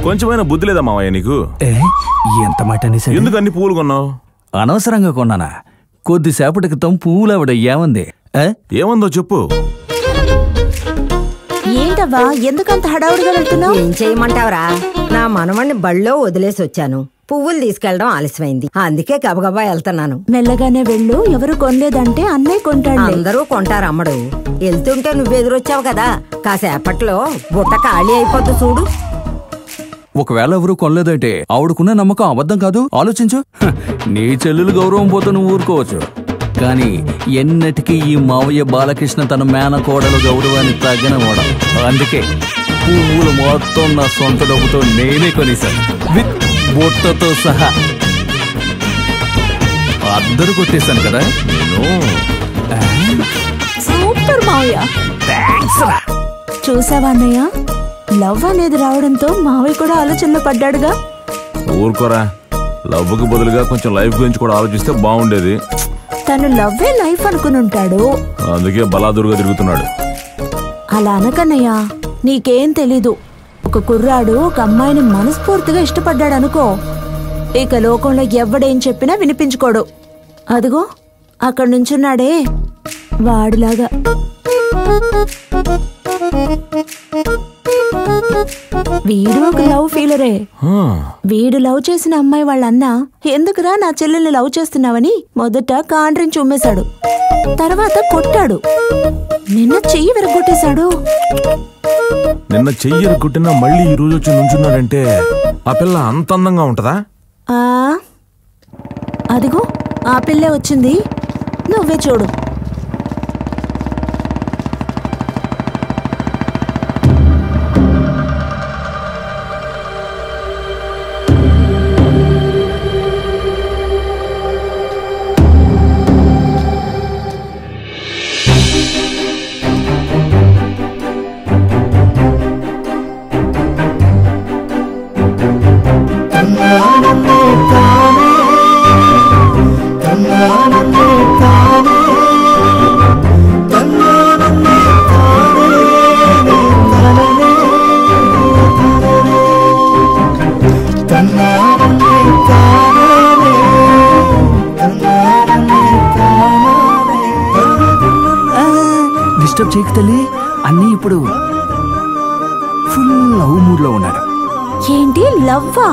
కొంచెమైనా బుద్ధి లేదా మావయ్య నీకు? ఎంత మాట అనేసాడు? ఎందుకు అన్ని పువ్వులు కొన్నావు? అనవసరంగా కొన్నానా? కొద్దిసేపటి క్రితం పువ్వులావిడ ఏమంది? ఏమందో చెప్పు. ఏంటవ్వా ఎందుకంత హడావుడిగా వెళ్తున్నావు? ఏం చేయమంటావరా, నా మనవణ్ణి బళ్ళో వదిలేసి వచ్చాను. పువ్వులు తీసుకెళ్లడం ఆలస్యమైంది, అందుకే గబగబా వెళ్తున్నాను. మెల్లగానే వెళ్ళు, ఎవరు కొనలేదంటే అన్నయ్య కొంటాడు. అందరూ కొంటారు అమ్మడు. వెళ్తుంటే నువ్వెదురొచ్చావు కదా, కాసేపట్లో బుట్ట ఖాళీ అయిపోద్దు చూడు. ఒకవేళ ఎవరు కొనలేదంటే ఆవిడకున్న నమ్మకం అబద్ధం కాదు. ఆలోచించు. నీ చెల్లెలు గౌరవం పోతే నువ్వు ఊరుకోవచ్చు, కానీ ఎన్నటికీ ఈ మావయ్య బాలకృష్ణ తన మేనకోడలు గౌరవాన్ని తగ్గనవాడు. అందుకే పువ్వులు మొత్తం నా సొంత డబ్బుతో నేనే కొనేశాను, విత్ బొట్టతో సహా. అద్దరు కొట్టేశాను కదా నేను. సూపర్ మావయ్య. చూసావా అన్నయ్య, లవ్ అనేది రావడంతో మావయ్య కూడా ఆలోచనలో పడ్డాడుగా. ఊరుకోరా, లవ్ కు బదులుగా కొంచెం లైఫ్ గురించి కూడా ఆలోచిస్తే బాగుండేది. తను లవ్వే లైఫ్ అనుకుని ఉంటాడు, అందుకే బలాదురుగా తిరుగుతున్నాడు. అలా అనకన్నయ్య, నీకేం తెలీదు. ఒక కుర్రాడు ఒక అమ్మాయిని మనస్ఫూర్తిగా ఇష్టపడ్డాడు అనుకో, ఇక లోకంలో ఎవడేం చెప్పినా వినిపించుకోడు. అదిగో అక్కడ నుంచున్నాడే వాడిలాగా. వీడు ఒక లవ్ ఫీలరే. వీడు లవ్ చేసిన అమ్మాయి వాళ్ళన్నా ఎందుకురా నా చెల్లెల్ని లవ్ చేస్తున్నావని మొదట కాండ్రించి ఉమ్మేశాడు, తర్వాత కొట్టాడు, నిన్న చెయ్యి విరగొట్టేశాడు. నిన్న చెయ్యరు కొట్టినా మళ్ళీ ఈ రోజు వచ్చి నుంచున్నాడంటే ఆ పిల్ల అంత అందంగా ఉంటదా? అదిగో ఆ పిల్లే వచ్చింది, నువ్వే చూడు. డిస్టర్బ్ చేయకు తల్లి, అన్నీ ఇప్పుడు ఫుల్ లవ్ మూడ్ లో ఉన్నాడు. ఏంటి లవ్వా?